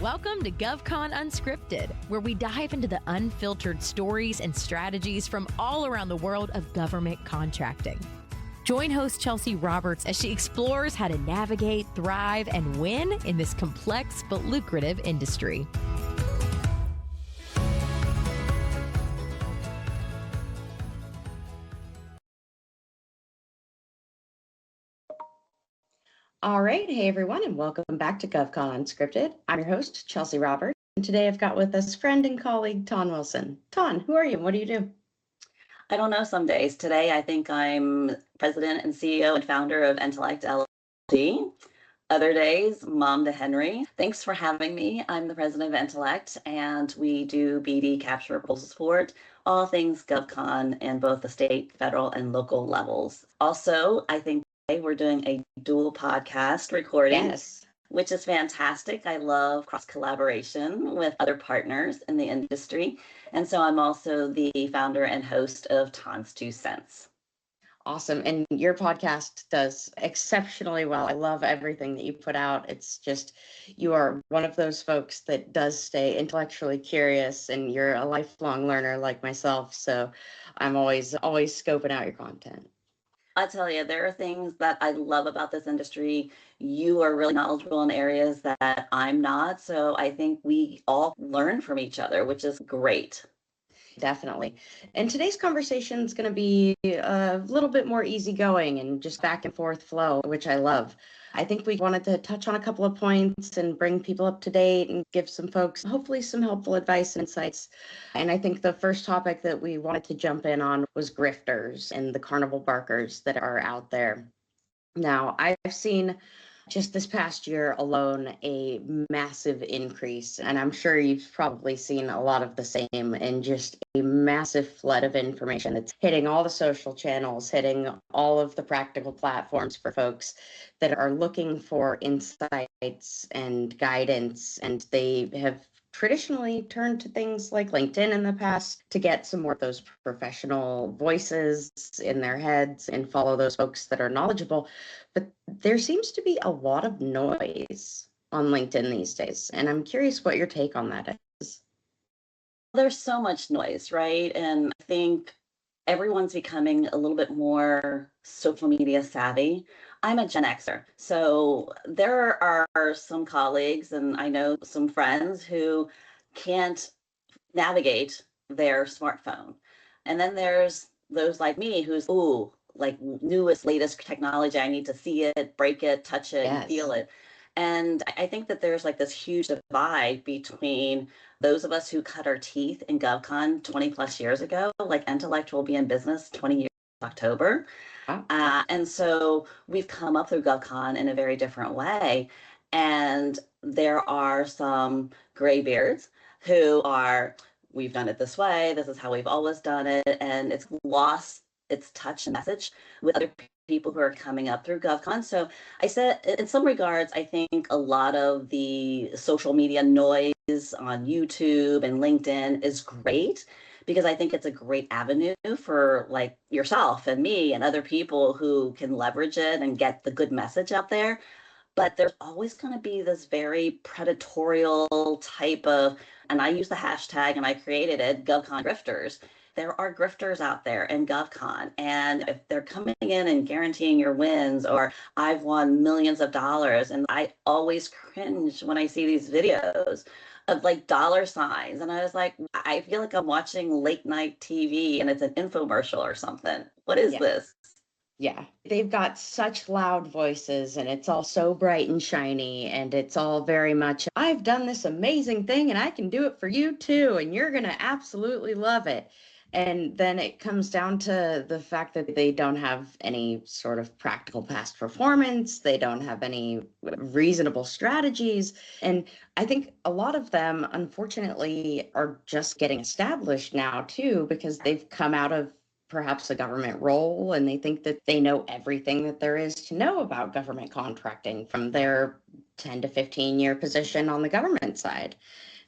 Welcome to GovCon Unscripted, where we dive into the unfiltered stories and strategies from all around the world of government contracting. Join host Chelsea Roberts as she explores how to navigate, thrive, and win in this complex but lucrative industry. All right. Hey, everyone, and welcome back to GovCon Unscripted. I'm your host, Chelsea Roberts, and today I've got with us friend and colleague, Tan Wilson. Tan, who are you and what do you do? I don't know some days. Today, I think I'm president and CEO and founder of Entellect LLC. Other days, mom to Henry. Thanks for having me. I'm the president of Entellect, and we do BD capture proposal support, all things GovCon in both the state, federal, and local levels. Also, I think today we're doing a dual podcast recording. Yes. Which is fantastic. I love cross collaboration with other partners in the industry. And so I'm also the founder and host of Tan's 2 Cents. Awesome. And your podcast does exceptionally well. I love everything that you put out. It's just, you are one of those folks that does stay intellectually curious, and you're a lifelong learner like myself. So I'm always scoping out your content. I tell you, there are things that I love about this industry. You are really knowledgeable in areas that I'm not. So I think we all learn from each other, which is great. Definitely. And today's conversation is going to be a little bit more easygoing and just back and forth flow, which I love. I think we wanted to touch on a couple of points and bring people up to date and give some folks hopefully some helpful advice and insights. And I think the first topic that we wanted to jump in on was grifters and the carnival barkers that are out there. Now, I've seen just this past year alone a massive increase, and I'm sure you've probably seen a lot of the same, and just a massive flood of information. It's hitting all the social channels, hitting all of the practical platforms for folks that are looking for insights and guidance, and they have traditionally turned to things like LinkedIn in the past to get some more of those professional voices in their heads and follow those folks that are knowledgeable. But there seems to be a lot of noise on LinkedIn these days, and I'm curious what your take on that is. There's so much noise, right? And I think everyone's becoming a little bit more social media savvy. I'm a Gen Xer, so there are some colleagues and I know some friends who can't navigate their smartphone. And then there's those like me who's, ooh, like newest, latest technology. I need to see it, break it, touch it, and feel it. And I think that there's like this huge divide between those of us who cut our teeth in GovCon 20 plus years ago, like Entellect will be in business 20 years in October. Wow. And so we've come up through GovCon in a very different way. And there are some graybeards who are, we've done it this way, this is how we've always done it, and it's lost its touch and message with other people who are coming up through GovCon. So I said, in some regards, I think a lot of the social media noise on YouTube and LinkedIn is great, because I think it's a great avenue for like yourself and me and other people who can leverage it and get the good message out there. But there's always going to be this very predatorial type of, and I use the hashtag and I created it, GovCon Grifters. There are grifters out there in GovCon, and if they're coming in and guaranteeing your wins, or I've won millions of dollars, and I always cringe when I see these videos of like dollar signs, and I was like, I feel like I'm watching late night TV and it's an infomercial or something. What is this? Yeah, they've got such loud voices, and it's all so bright and shiny, and it's all very much, I've done this amazing thing and I can do it for you too, and you're going to absolutely love it. And then it comes down to the fact that they don't have any sort of practical past performance. They don't have any reasonable strategies. And I think a lot of them, unfortunately, are just getting established now too, because they've come out of perhaps a government role, and they think that they know everything that there is to know about government contracting from their 10 to 15 year position on the government side.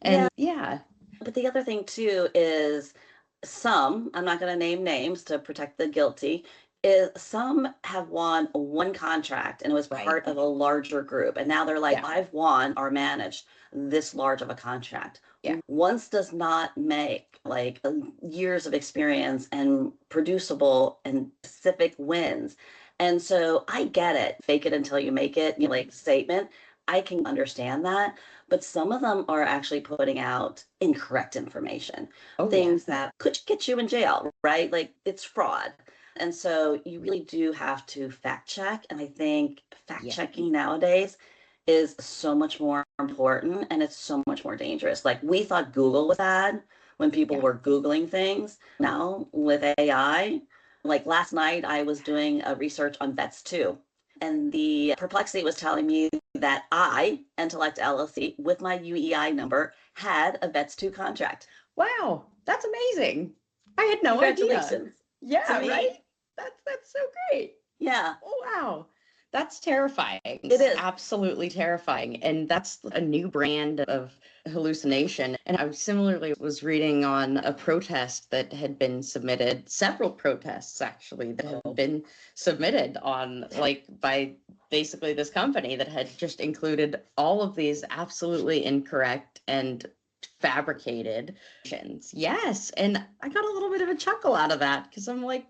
And yeah. But the other thing too is some, I'm not going to name names to protect the guilty, is some have won one contract and it was part of a larger group. And now they're like, I've won or managed this large of a contract. Yeah. Once does not make like years of experience and producible and specific wins. And so I get it. Fake it until you make it, like statement. I can understand that. But some of them are actually putting out incorrect information, things that could get you in jail, right? Like it's fraud. And so you really do have to fact check. And I think fact checking nowadays is so much more important and it's so much more dangerous. Like we thought Google was bad when people were Googling things. Now with AI, like last night I was doing a research on vets too. And the perplexity was telling me that I, Entellect LLC, with my UEI number, had a Vets 2 contract. Wow, that's amazing. I had no Congratulations. idea. Yeah, right? That's so great. Yeah. Oh, wow. That's terrifying. It is. Absolutely terrifying. And that's a new brand of hallucination. And I similarly was reading on a protest that had been submitted, several protests actually, that have been submitted on like by basically this company that had just included all of these absolutely incorrect and fabricated. Yes. And I got a little bit of a chuckle out of that because I'm like,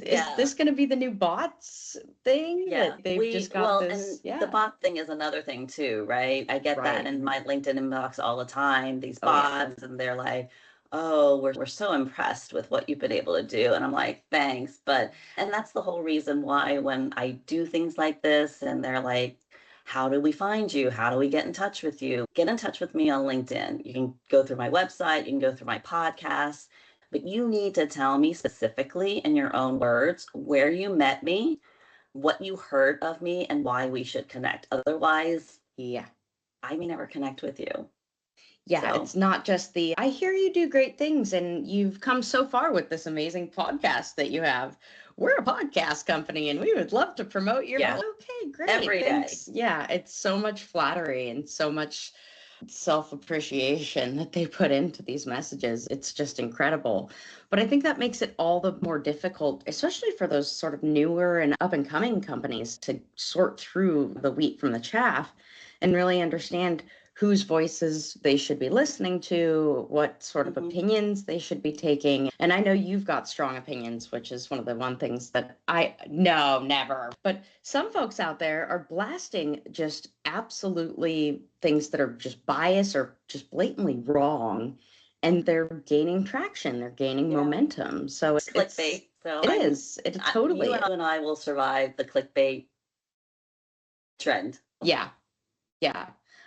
is this going to be the new bots thing? Yeah, that they've just got this. And the bot thing is another thing too, right? I get that in my LinkedIn inbox all the time. These bots, and they're like, "Oh, we're so impressed with what you've been able to do," and I'm like, "Thanks," and that's the whole reason why when I do things like this, and they're like, "How do we find you? How do we get in touch with you?" Get in touch with me on LinkedIn. You can go through my website. You can go through my podcast. But you need to tell me specifically in your own words where you met me, what you heard of me, and why we should connect. Otherwise, I may never connect with you. Yeah, it's not just I hear you do great things and you've come so far with this amazing podcast that you have. We're a podcast company and we would love to promote your Okay, great. Every Thanks. day. Yeah, it's so much flattery and so much self-appreciation that they put into these messages. It's just incredible. But I think that makes it all the more difficult, especially for those sort of newer and up-and-coming companies, to sort through the wheat from the chaff and really understand whose voices they should be listening to, what sort of opinions they should be taking. And I know you've got strong opinions, which is one of the one things that no, never. But some folks out there are blasting just absolutely things that are just biased or just blatantly wrong. And they're gaining traction. They're gaining momentum. So it's clickbait. So it is. It totally you and I will survive the clickbait trend. Yeah.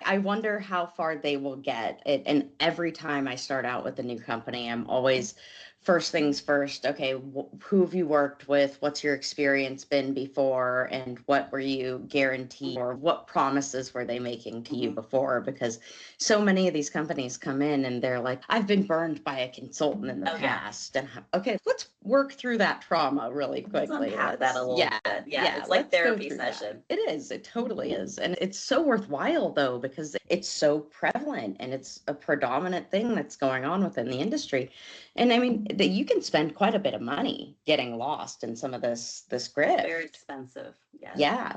I wonder how far they will get it. And every time I start out with a new company, I'm always first things first. Okay, who have you worked with? What's your experience been before? And what were you guaranteed, or what promises were they making to you before? Because so many of these companies come in and they're like, I've been burned by a consultant in the past. And okay, let's work through that trauma really quickly. Let's unpack that a little bit. Yeah, it's like therapy session. It is. It totally is. And it's so worthwhile though, because it's so prevalent and it's a predominant thing that's going on within the industry. And I mean, that you can spend quite a bit of money getting lost in some of this grift. Very expensive. Yeah.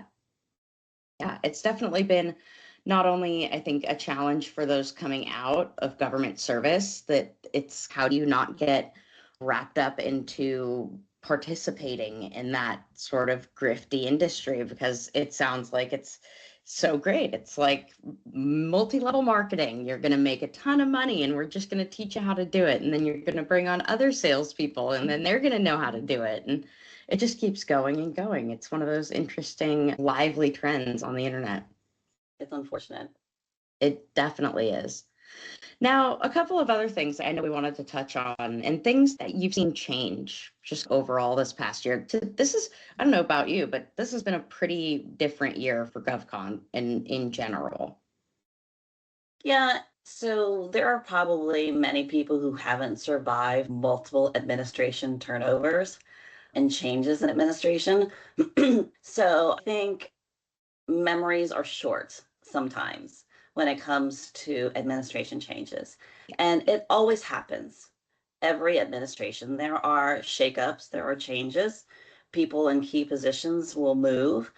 It's definitely been not only, I think, a challenge for those coming out of government service, that it's how do you not get wrapped up into participating in that sort of grifty industry, because it sounds like it's so great. It's like multi-level marketing. You're going to make a ton of money and we're just going to teach you how to do it. And then you're going to bring on other salespeople and then they're going to know how to do it. And it just keeps going and going. It's one of those interesting, lively trends on the internet. It's unfortunate. It definitely is. Now, a couple of other things I know we wanted to touch on, and things that you've seen change just overall this past year. This is, I don't know about you, but this has been a pretty different year for GovCon in general. Yeah, so there are probably many people who haven't survived multiple administration turnovers and changes in administration. So I think memories are short sometimes when it comes to administration changes. And it always happens. Every administration, there are shakeups, there are changes, people in key positions will move.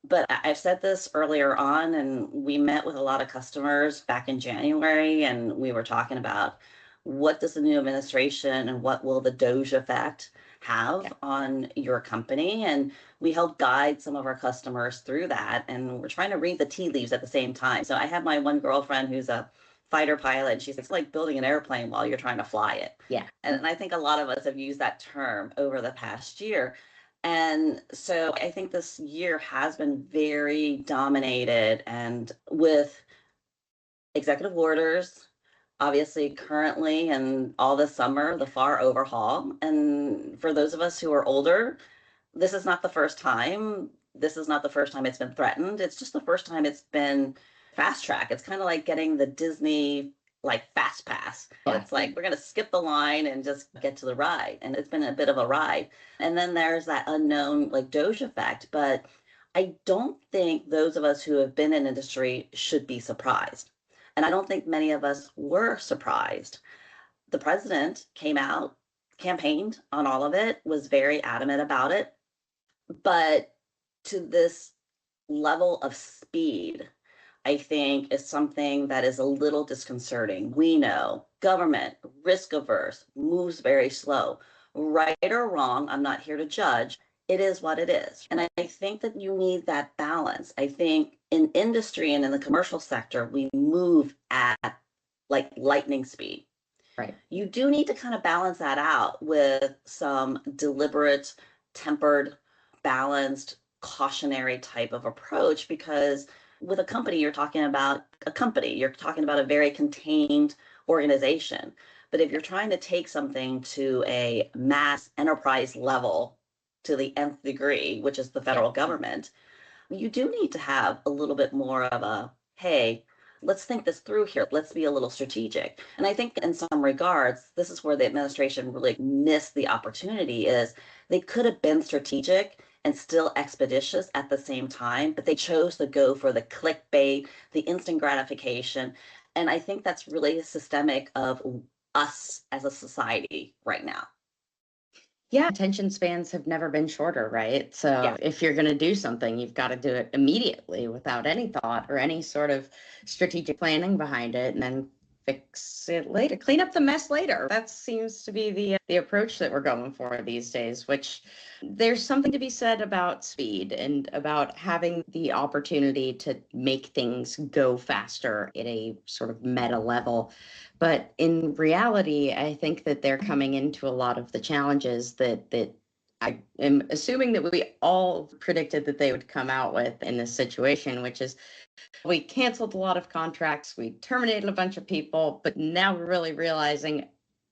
But I've said this earlier on, and we met with a lot of customers back in January, and we were talking about what does the new administration and what will the Doge effect have on your company? And we help guide some of our customers through that. And we're trying to read the tea leaves at the same time. So I have my one girlfriend who's a fighter pilot, and she's like building an airplane while you're trying to fly it. Yeah. And I think a lot of us have used that term over the past year. And so I think this year has been very dominated and with executive orders, obviously currently and all this summer, the FAR overhaul. And for those of us who are older, this is not the first time. This is not the first time it's been threatened. It's just the first time it's been fast track. It's kind of like getting the Disney like fast pass. It's like we're gonna skip the line and just get to the ride. And it's been a bit of a ride. And then there's that unknown like Doge effect. But I don't think those of us who have been in industry should be surprised. And I don't think many of us were surprised. The president came out, campaigned on all of it, was very adamant about it. But to this level of speed, I think is something that is a little disconcerting. We know government, risk averse, moves very slow. Right or wrong, I'm not here to judge. It is what it is. And I think that you need that balance. I think in industry and in the commercial sector, we move at like lightning speed. Right. You do need to kind of balance that out with some deliberate, tempered, balanced, cautionary type of approach, because with a company, you're talking about a company, you're talking about a very contained organization. But if you're trying to take something to a mass enterprise level to the nth degree, which is the federal government, you do need to have a little bit more of a, hey, let's think this through here. Let's be a little strategic. And I think in some regards, this is where the administration really missed the opportunity is they could have been strategic and still expeditious at the same time, but they chose to go for the clickbait, the instant gratification. And I think that's really systemic of us as a society right now. Yeah, attention spans have never been shorter, right? So if you're going to do something, you've got to do it immediately without any thought or any sort of strategic planning behind it, and then fix it later, clean up the mess later. That seems to be the approach that we're going for these days, which there's something to be said about speed and about having the opportunity to make things go faster at a sort of meta level. But in reality, I think that they're coming into a lot of the challenges that I am assuming that we all predicted that they would come out with in this situation, which is we canceled a lot of contracts, we terminated a bunch of people, but now we're really realizing,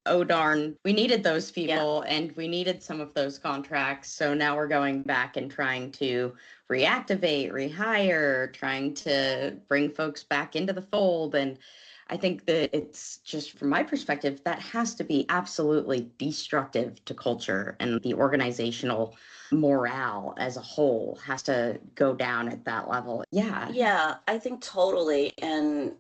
oh darn, we needed those people and we needed some of those contracts. So now we're going back and trying to reactivate, rehire, trying to bring folks back into the fold. And I think that it's just from my perspective, that has to be absolutely destructive to culture, and the organizational morale as a whole has to go down at that level. Yeah, I think totally. And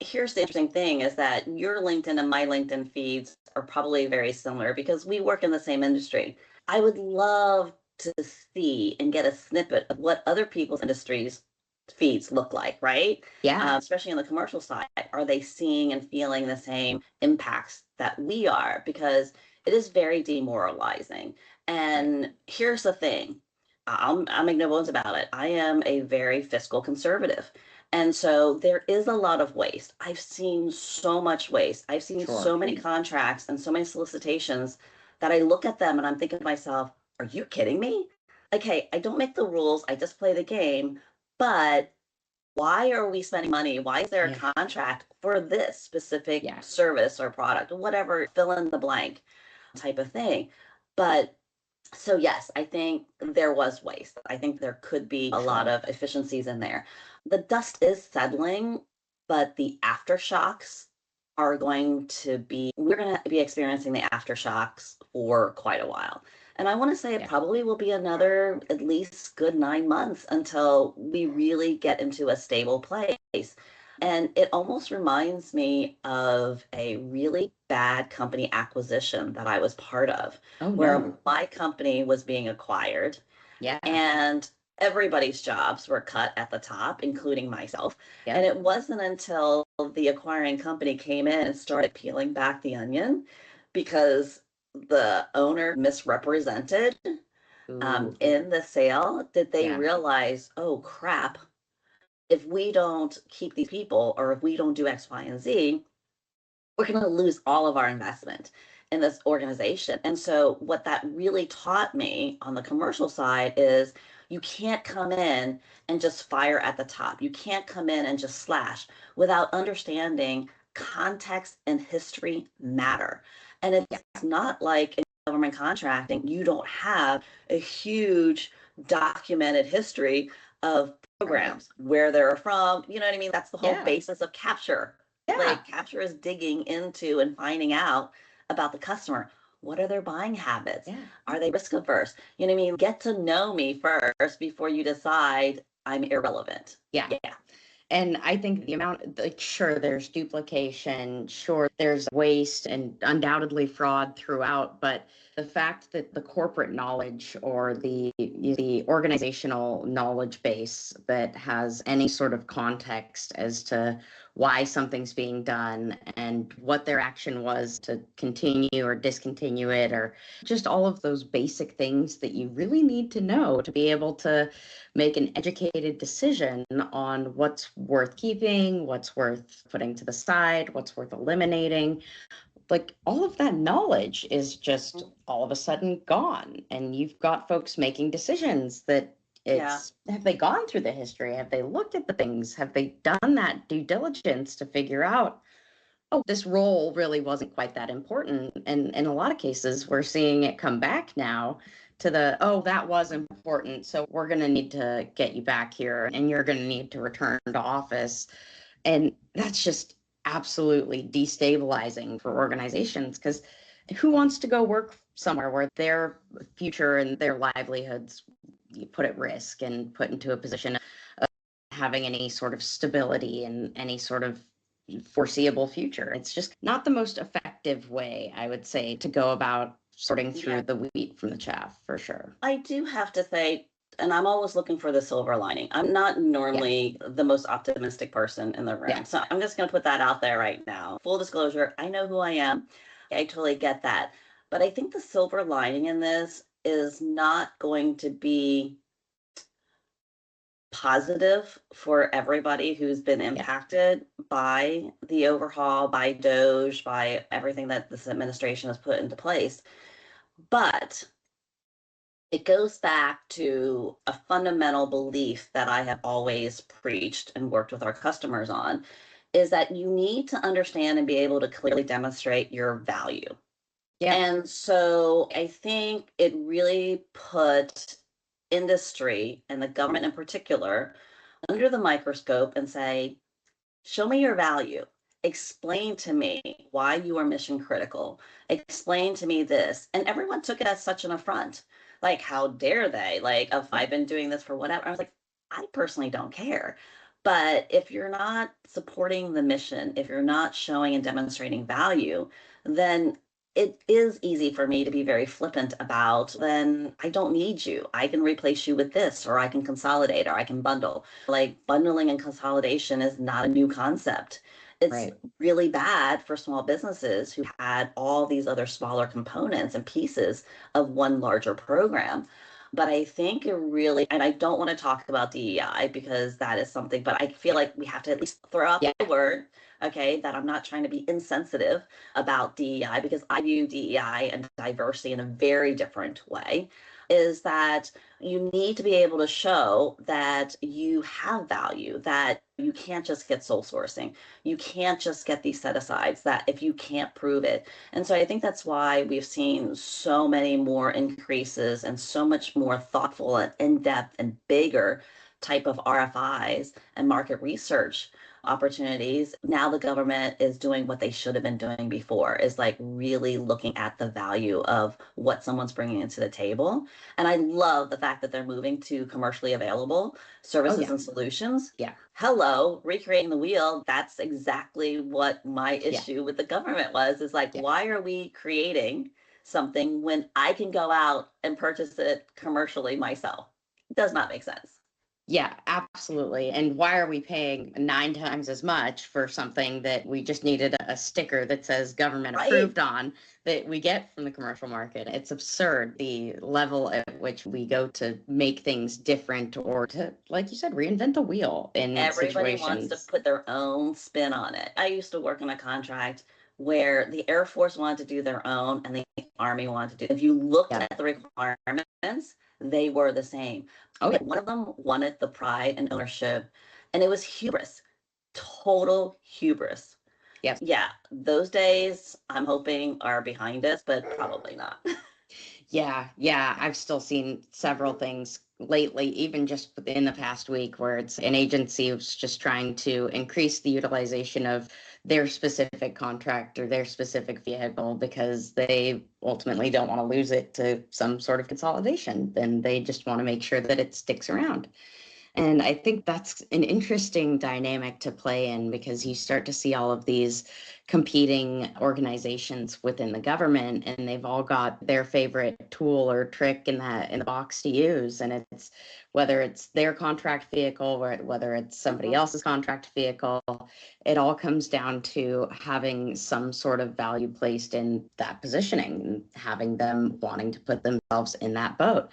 here's the interesting thing is that your LinkedIn and my LinkedIn feeds are probably very similar because we work in the same industry. I would love to see and get a snippet of what other people's industries feeds look like, right? Especially on the commercial side. Are they seeing and feeling the same impacts that we are? Because it is very demoralizing. And here's the thing, I'll make no bones about it. I am a very fiscal conservative. And so there is a lot of waste. I've seen so much waste. I've seen so many contracts and so many solicitations that I look at them and I'm thinking to myself, are you kidding me? Okay, I don't make the rules. I just play the game. But why are we spending money? Why is there a contract for this specific service or product, whatever, fill in the blank type of thing? But so yes, I think there was waste. I think there could be a lot of efficiencies in there. The dust is settling, but the aftershocks are going to be, we're going to be experiencing the aftershocks for quite a while. And I want to say it probably will be another at least good 9 months until we really get into a stable place. And it almost reminds me of a really bad company acquisition that I was part of, Oh, where no. my company was being acquired Yeah. and everybody's jobs were cut at the top, including myself. And Yep. it wasn't until the acquiring company came in and started peeling back the onion because the owner misrepresented Ooh. in the sale did they Yeah. realize, oh crap, if we don't keep these people or if we don't do X, Y, and Z, we're going to lose all of our investment in this organization. And so, what that really taught me on the commercial side is you can't come in and just fire at the top. You can't come in and just slash without understanding context and history matter. And Yeah. it's not like in government contracting, you don't have a huge documented history of Right. programs, where they're from. You know what I mean? That's the whole Yeah. basis of capture. Yeah. Like capture is digging into and finding out about the customer. What are their buying habits? Yeah. Are they risk averse? You know what I mean? Get to know me first before you decide I'm irrelevant. Yeah. Yeah. And I think the amount, like, sure, there's duplication, sure, there's waste and undoubtedly fraud throughout, but the fact that the corporate knowledge or the organizational knowledge base that has any sort of context as to why something's being done and what their action was to continue or discontinue it, or just all of those basic things that you really need to know to be able to make an educated decision on what's worth keeping, what's worth putting to the side, what's worth eliminating. Like, all of that knowledge is just all of a sudden gone. And you've got folks making decisions that Yeah. have they gone through the history? Have they looked at the things? Have they done that due diligence to figure out, oh, this role really wasn't quite that important? And in a lot of cases, we're seeing it come back now to the, oh, that was important. So we're going to need to get you back here and you're going to need to return to office. And that's just absolutely destabilizing for organizations, because who wants to go work somewhere where their future and their livelihoods you put at risk and put into a position of having any sort of stability and any sort of foreseeable future? It's just not the most effective way, I would say, to go about sorting through Yeah. the wheat from the chaff, for sure. I do have to say, and I'm always looking for the silver lining. I'm not Yeah. normally the most optimistic person in the room. Yeah. So I'm just going to put that out there right now. Full disclosure, I know who I am. I totally get that. But I think the silver lining in this is not going to be positive for everybody who's been Yeah. impacted by the overhaul, by Doge, by everything that this administration has put into place. But it goes back to a fundamental belief that I have always preached and worked with our customers on, is that you need to understand and be able to clearly demonstrate your value. Yeah. And so I think it really put industry and the government in particular under the microscope and say, show me your value. Explain to me why you are mission critical. Explain to me this. And everyone took it as such an affront. Like, how dare they? Like, if I've been doing this for whatever. I was like, I personally don't care. But if you're not supporting the mission, if you're not showing and demonstrating value, then it is easy for me to be very flippant about, then I don't need you. I can replace you with this, or I can consolidate, or I can bundle. Like, bundling and consolidation is not a new concept. It's Right. really bad for small businesses who had all these other smaller components and pieces of one larger program. But I think it really, and I don't want to talk about DEI because that is something, but I feel like we have to at least throw out Yeah. the word, okay, that I'm not trying to be insensitive about DEI, because I view DEI and diversity in a very different way, is that you need to be able to show that you have value, that you can't just get sole sourcing. You can't just get these set asides, that if you can't prove it. And so I think that's why we've seen so many more increases and so much more thoughtful and in-depth and bigger type of RFIs and market research opportunities. Now the government is doing what they should have been doing before, is like really looking at the value of what someone's bringing into the table. And I love the fact that they're moving to commercially available services and solutions. Yeah. Hello, recreating the wheel. That's exactly what my issue with the government was, is like, why are we creating something when I can go out and purchase it commercially myself? It does not make sense. Yeah, absolutely. And why are we paying 9 times as much for something that we just needed a sticker that says government approved on, that we get from the commercial market? It's absurd, the level at which we go to make things different, or to, like you said, reinvent the wheel in Everybody situations. wants to put their own spin on it. I used to work on a contract where the Air Force wanted to do their own and the Army wanted to do. If you looked at the requirements, they were the same. But one of them wanted the pride and ownership, and it was hubris, total hubris. Yep. Yeah, those days I'm hoping are behind us, but probably not. Yeah. I've still seen several things lately, even just in the past week, where it's an agency who's just trying to increase the utilization of their specific contract or their specific vehicle because they ultimately don't want to lose it to some sort of consolidation. Then they just want to make sure that it sticks around. And I think that's an interesting dynamic to play in, because you start to see all of these competing organizations within the government, and they've all got their favorite tool or trick in the box to use. And it's whether it's their contract vehicle or whether it's somebody else's contract vehicle, it all comes down to having some sort of value placed in that positioning and having them wanting to put themselves in that boat.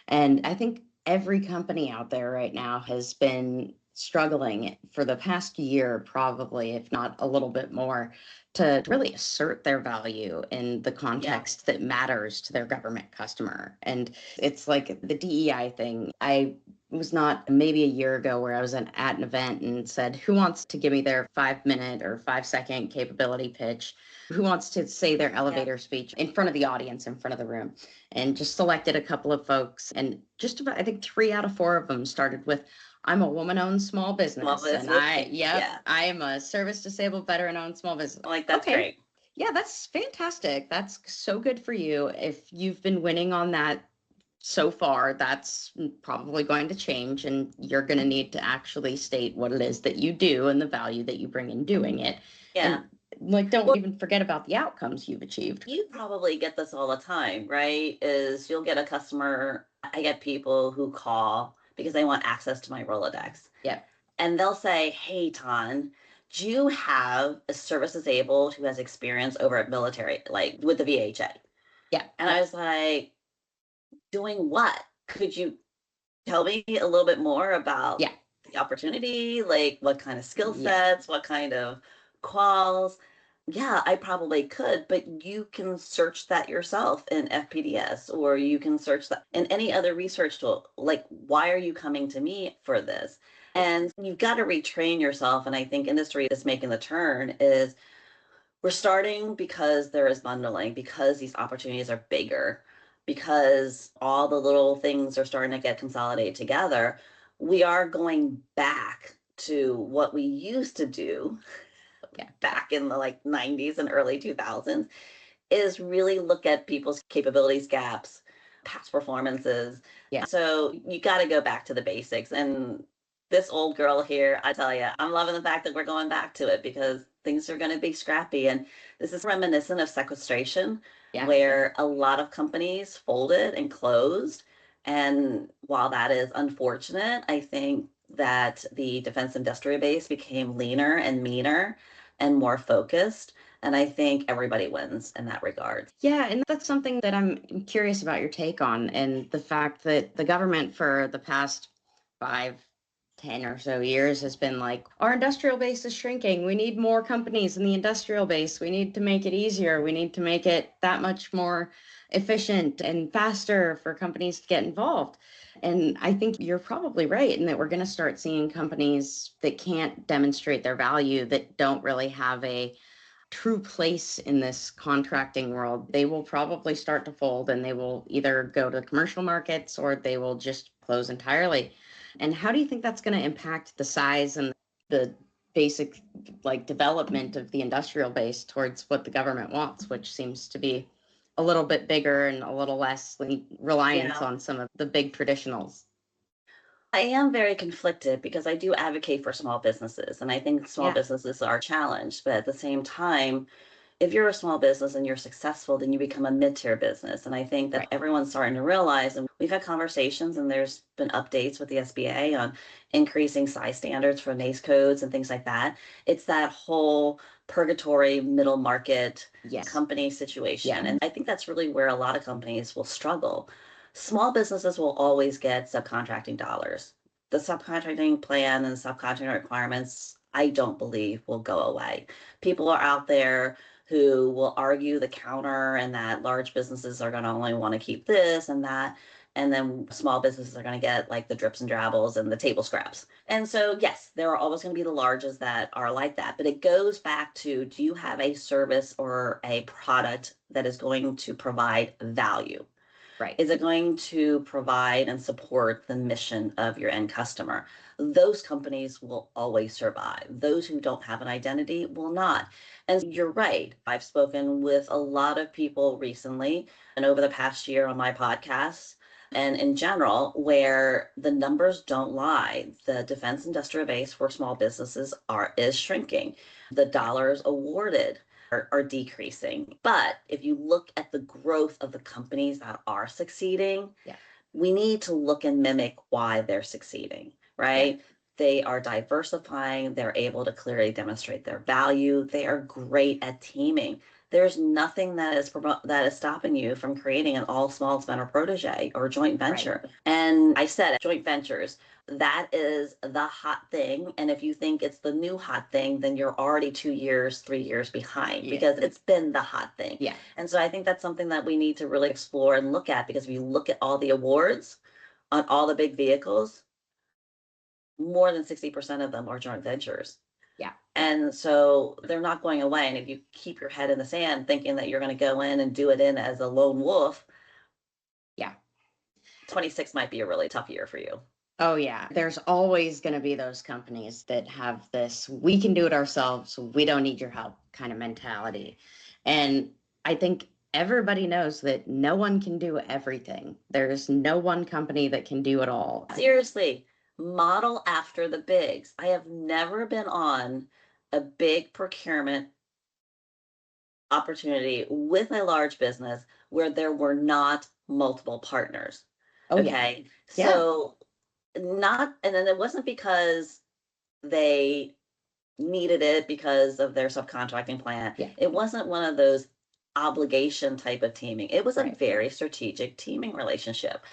And I think every company out there right now has been struggling for the past year, probably, if not a little bit more, to really assert their value in the context that matters to their government customer. And it's like the DEI thing. I was not maybe a year ago where I was at an event and said, who wants to give me their 5-minute or 5-second capability pitch? Who wants to say their elevator speech in front of the audience, in front of the room? And just selected a couple of folks. And just about, I think 3 out of 4 of them started with, I'm a woman-owned small business. And I am a service-disabled veteran-owned small business. Like, that's great. Yeah, that's fantastic. That's so good for you. If you've been winning on that so far, that's probably going to change, and you're going to need to actually state what it is that you do and the value that you bring in doing it. Yeah. And like, don't even forget about the outcomes you've achieved. You probably get this all the time, right? Is you'll get a customer, I get people who call because they want access to my Rolodex. Yeah. And they'll say, hey, Tan, do you have a service disabled who has experience over at military, like with the VHA? Yeah. And I was like, doing what? Could you tell me a little bit more about the opportunity? Like, what kind of skill sets, what kind of quals? Yeah, I probably could, but you can search that yourself in FPDS, or you can search that in any other research tool. Like, why are you coming to me for this? And you've got to retrain yourself. And I think industry is making the turn, is we're starting because there is bundling, because these opportunities are bigger, because all the little things are starting to get consolidated together. We are going back to what we used to do back in the 90s and early 2000s, is really look at people's capabilities gaps, past performances. Yeah. So you got to go back to the basics. And this old girl here, I tell you, I'm loving the fact that we're going back to it, because things are going to be scrappy. And this is reminiscent of sequestration, where a lot of companies folded and closed. And while that is unfortunate, I think that the defense industrial base became leaner and meaner and more focused. And I think everybody wins in that regard. Yeah, and that's something that I'm curious about your take on, and the fact that the government for the past 5, 10 or so years has been like, our industrial base is shrinking. We need more companies in the industrial base. We need to make it easier. We need to make it that much more efficient and faster for companies to get involved. And I think you're probably right in that we're going to start seeing companies that can't demonstrate their value, that don't really have a true place in this contracting world. They will probably start to fold, and they will either go to commercial markets or they will just close entirely. And how do you think that's going to impact the size and the basic like development of the industrial base towards what the government wants, which seems to be a little bit bigger and a little less reliance on some of the big traditionals? I am very conflicted because I do advocate for small businesses, and I think small Yeah. businesses are challenged. But at the same time, if you're a small business and you're successful, then you become a mid-tier business. And I think that Right. everyone's starting to realize, and we've had conversations and there's been updates with the SBA on increasing size standards for NACE codes and things like that. It's that whole purgatory middle market Yes. company situation. Yeah. And I think that's really where a lot of companies will struggle. Small businesses will always get subcontracting dollars. The subcontracting plan and the subcontracting requirements, I don't believe will go away. People are out there who will argue the counter and that large businesses are going to only want to keep this and that. And then small businesses are going to get like the drips and drabbles and the table scraps. And so, yes, there are always going to be the larges that are like that. But it goes back to, do you have a service or a product that is going to provide value? Right. Is it going to provide and support the mission of your end customer? Those companies will always survive. Those who don't have an identity will not. And you're right. I've spoken with a lot of people recently and over the past year on my podcasts and in general, where the numbers don't lie. The defense industrial base for small businesses is shrinking. The dollars awarded are decreasing. But if you look at the growth of the companies that are succeeding, we need to look and mimic why they're succeeding, right? Yeah. They are diversifying. They're able to clearly demonstrate their value. They are great at teaming. There's nothing that is stopping you from creating an all small spender protege or joint venture. Right. And I said joint ventures, that is the hot thing. And if you think it's the new hot thing, then you're already 2 years, 3 years behind because it's been the hot thing. Yeah. And so I think that's something that we need to really explore and look at, because if you look at all the awards on all the big vehicles, more than 60% of them are joint ventures. Yeah. And so they're not going away. And if you keep your head in the sand thinking that you're going to go in and do it in as a lone wolf, 26 might be a really tough year for you. Oh, yeah. There's always going to be those companies that have this, we can do it ourselves, we don't need your help kind of mentality. And I think everybody knows that no one can do everything. There's no one company that can do it all. Seriously, model after the bigs. I have never been on a big procurement opportunity with a large business where there were not multiple partners. Oh, okay. Yeah. So and then it wasn't because they needed it because of their subcontracting plan. Yeah. It wasn't one of those obligation type of teaming. It was a very strategic teaming relationship.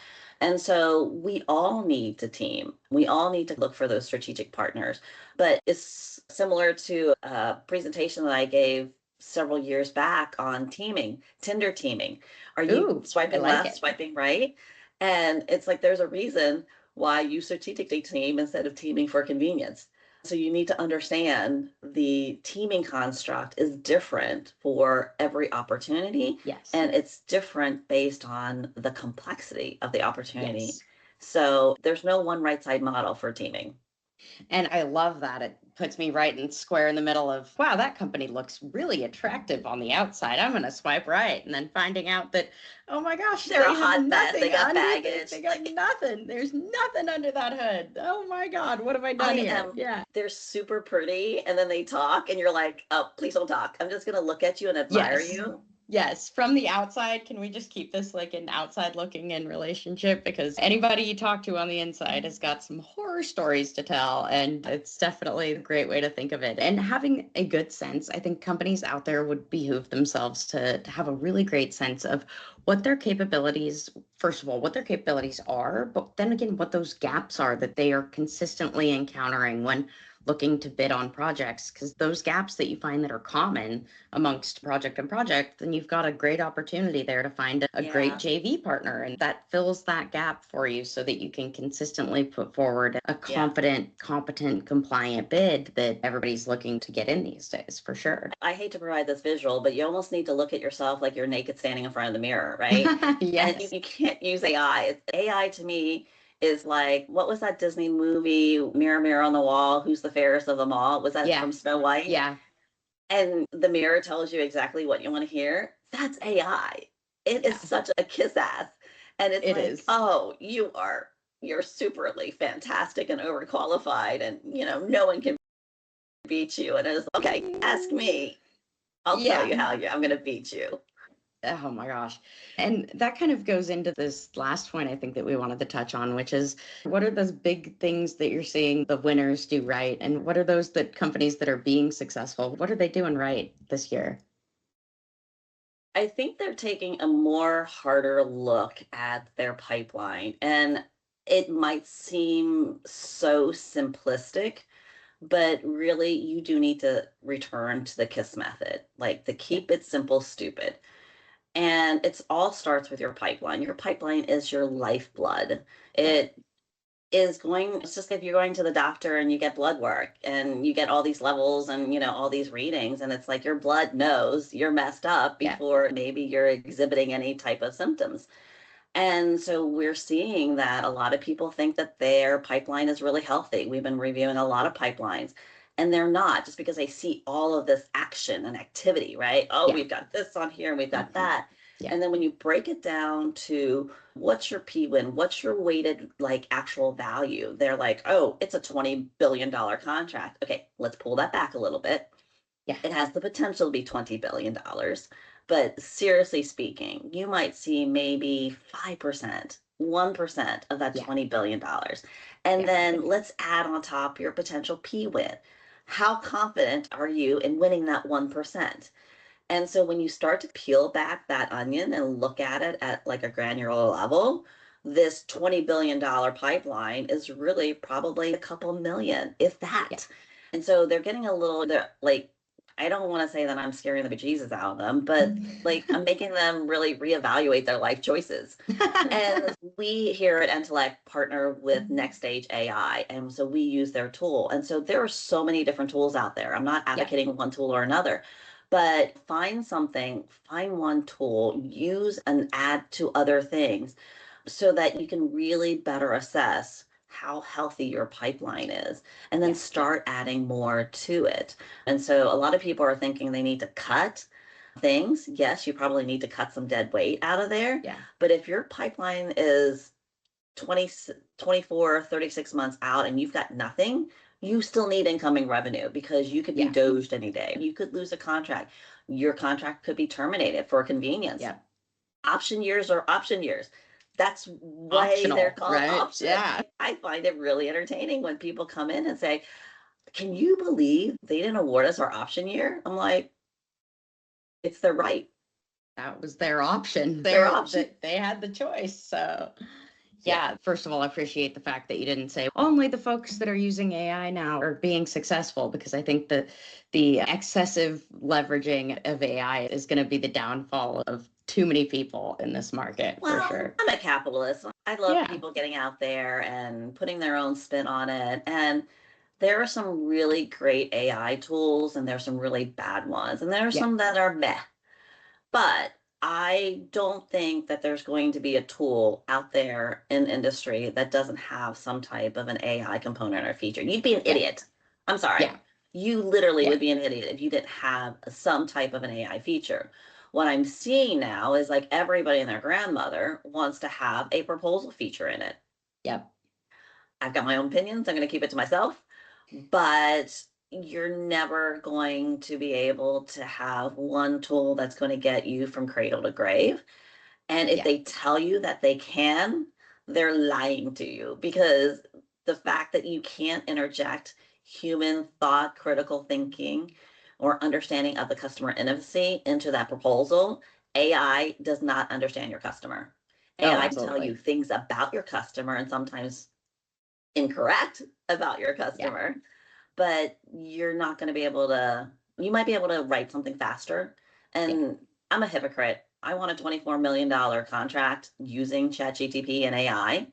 And so we all need to team. We all need to look for those strategic partners. But it's similar to a presentation that I gave several years back on teaming, Tinder teaming. Are you swiping left, swiping right? And it's like, there's a reason why you strategically team instead of teaming for convenience. So you need to understand the teaming construct is different for every opportunity. Yes. And it's different based on the complexity of the opportunity. Yes. So there's no one right side model for teaming. And I love that. It puts me right in square in the middle of, wow, that company looks really attractive on the outside. I'm going to swipe right. And then finding out that, oh my gosh, they're a hot mess. They got baggage. They got nothing. There's nothing under that hood. Oh my God, what have I done here? Yeah. They're super pretty. And then they talk and you're like, oh, please don't talk. I'm just going to look at you and admire you. Yes, from the outside, can we just keep this like an outside looking in relationship? Because anybody you talk to on the inside has got some horror stories to tell, and it's definitely a great way to think of it. And having a good sense, I think companies out there would behoove themselves to have a really great sense of what their capabilities, first of all, what their capabilities are, but then again, what those gaps are that they are consistently encountering when looking to bid on projects, because those gaps that you find that are common amongst project and project, then you've got a great opportunity there to find a great JV partner, and that fills that gap for you so that you can consistently put forward a confident, competent, compliant bid that everybody's looking to get in these days, for sure. I hate to provide this visual, but you almost need to look at yourself like you're naked standing in front of the mirror, right? Yes. And you can't use AI. AI to me is like, what was that Disney movie, Mirror, Mirror on the Wall, who's the fairest of them all? Was that from Snow White? Yeah. And the mirror tells you exactly what you want to hear. That's AI. It is such a kiss ass. And it's like, oh, you're superly fantastic and overqualified, and no one can beat you. And it's okay, ask me. I'll tell you how I'm going to beat you. Oh my gosh. And that kind of goes into this last point I think that we wanted to touch on, which is what are those big things that you're seeing the winners do right? And what are those that companies that are being successful, what are they doing right this year? I think they're taking a more harder look at their pipeline. And it might seem so simplistic, but really you do need to return to the KISS method, like the keep it simple, stupid. And it's all starts with your pipeline. Your pipeline is your lifeblood. It is going, it's just if you're going to the doctor and you get blood work and you get all these levels and all these readings, and it's like your blood knows you're messed up before maybe you're exhibiting any type of symptoms. And so we're seeing that a lot of people think that their pipeline is really healthy. We've been reviewing a lot of pipelines, and they're not, just because they see all of this action and activity, right? Oh, we've got this on here and we've got that. And then when you break it down to what's your PWin, what's your weighted like actual value, they're like, oh, it's a $20 billion contract. Okay, let's pull that back a little bit. It has the potential to be $20 billion. But seriously speaking, you might see maybe 5%, 1% of that $20 billion. And then let's add on top your potential PWin. How confident are you in winning that 1%? And so when you start to peel back that onion and look at it at like a granular level, this $20 billion pipeline is really probably a couple million, if that. And so they're getting a little, like, I don't want to say that I'm scaring the bejesus out of them, but like I'm making them really reevaluate their life choices. And we here at Entellect partner with Next Stage AI. And so we use their tool. And so there are so many different tools out there. I'm not advocating one tool or another, but find one tool, use and add to other things so that you can really better assess how healthy your pipeline is, and then start adding more to it. And so a lot of people are thinking they need to cut things. Yes, you probably need to cut some dead weight out of there. But if your pipeline is 20, 24, 36 months out and you've got nothing, you still need incoming revenue, because you could be doged any day. You could lose a contract. Your contract could be terminated for convenience. Option years are option years. That's why they're called options. I find it really entertaining when people come in and say, can you believe they didn't award us our option year? I'm like, it's their right. That was their option. Their option. They had the choice. So first of all, I appreciate the fact that you didn't say only the folks that are using AI now are being successful, because I think that the excessive leveraging of AI is going to be the downfall of too many people in this market, for sure. I'm a capitalist. I love people getting out there and putting their own spin on it. And there are some really great AI tools, and there's some really bad ones, and there are some that are meh. But I don't think that there's going to be a tool out there in industry that doesn't have some type of an AI component or feature. You'd be an idiot. I'm sorry. You literally would be an idiot if you didn't have some type of an AI feature. What I'm seeing now is like everybody and their grandmother wants to have a proposal feature in it. I've got my own opinions. I'm going to keep it to myself. But you're never going to be able to have one tool that's going to get you from cradle to grave. And if they tell you that they can, they're lying to you, because the fact that you can't interject human thought, critical thinking, or understanding of the customer intimacy into that proposal, AI does not understand your customer. AI can tell you things about your customer, and sometimes incorrect about your customer. But you're not going to be able to, you might be able to write something faster. And I'm a hypocrite. I want a $24 million contract using ChatGPT and AI,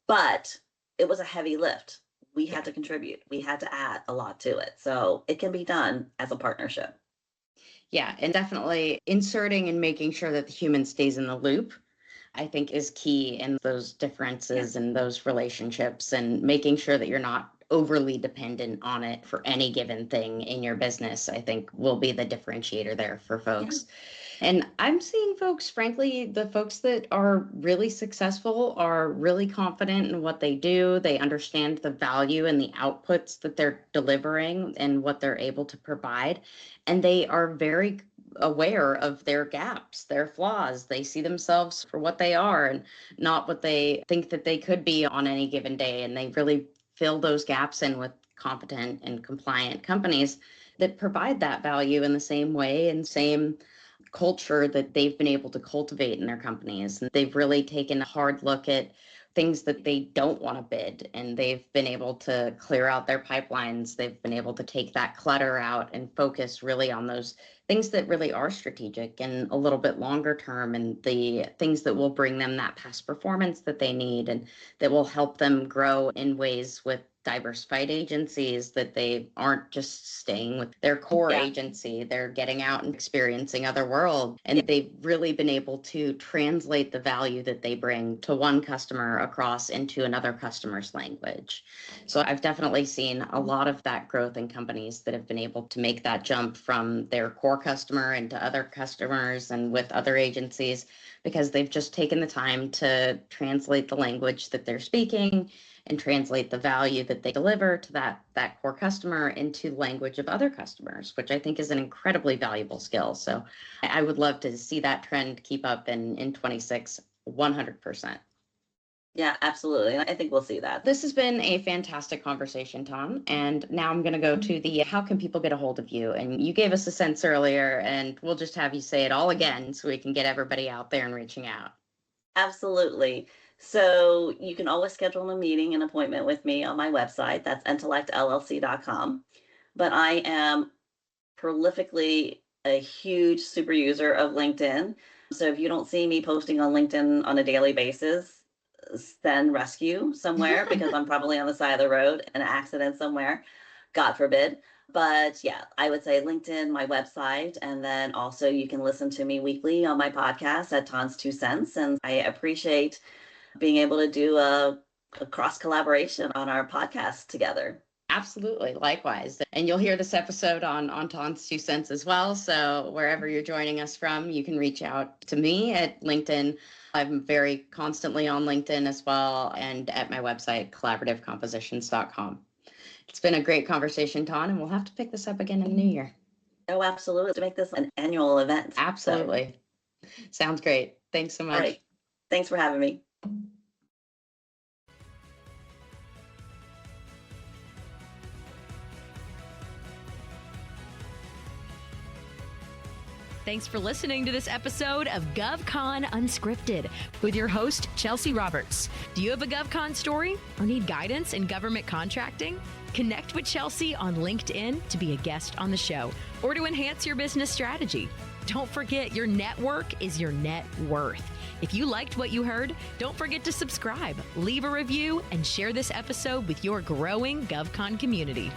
but it was a heavy lift. We had to contribute. We had to add a lot to it. So it can be done as a partnership. Yeah, and definitely inserting and making sure that the human stays in the loop. I think is key in those differences and those relationships, and making sure that you're not overly dependent on it for any given thing in your business, I think will be the differentiator there for folks. And I'm seeing folks, frankly, the folks that are really successful are really confident in what they do. They understand the value and the outputs that they're delivering and what they're able to provide. And they are very aware of their gaps, their flaws. They see themselves for what they are and not what they think that they could be on any given day. And they really fill those gaps in with competent and compliant companies that provide that value in the same way and same culture that they've been able to cultivate in their companies. And they've really taken a hard look at things that they don't want to bid, and they've been able to clear out their pipelines. They've been able to take that clutter out and focus really on those things that really are strategic and a little bit longer term, and the things that will bring them that past performance that they need and that will help them grow in ways with diversified agencies, that they aren't just staying with their core agency. They're getting out and experiencing other worlds. And they've really been able to translate the value that they bring to one customer across into another customer's language. So I've definitely seen a lot of that growth in companies that have been able to make that jump from their core customer into other customers and with other agencies, because they've just taken the time to translate the language that they're speaking and translate the value that they deliver to that core customer into the language of other customers, which I think is an incredibly valuable skill. So I would love to see that trend keep up in 26, 100%. Yeah, absolutely. I think we'll see that. This has been a fantastic conversation, Tom. And now I'm going to go to the how can people get a hold of you? And you gave us a sense earlier, and we'll just have you say it all again so we can get everybody out there and reaching out. Absolutely. So you can always schedule a meeting, an appointment with me on my website. That's entellectllc.com. But I am prolifically a huge super user of LinkedIn. So if you don't see me posting on LinkedIn on a daily basis, send rescue somewhere because I'm probably on the side of the road in an accident somewhere, God forbid. But yeah, I would say LinkedIn, my website, and then also you can listen to me weekly on my podcast at Tan's 2 Cents. And I appreciate being able to do a cross collaboration on our podcast together. Absolutely. Likewise. And you'll hear this episode on Tan's 2 Cents as well. So wherever you're joining us from, you can reach out to me at LinkedIn. I'm very constantly on LinkedIn as well, and at my website, collaborativecompositions.com. It's been a great conversation, Tan, and we'll have to pick this up again in the new year. Oh, absolutely. To make this an annual event. Absolutely. So. Sounds great. Thanks so much. All right. Thanks for having me. Thanks for listening to this episode of GovCon Unscripted with your host, Chelsea Roberts. Do you have a GovCon story or need guidance in government contracting? Connect with Chelsea on LinkedIn to be a guest on the show or to enhance your business strategy. Don't forget, your network is your net worth. If you liked what you heard, don't forget to subscribe, leave a review, and share this episode with your growing GovCon community.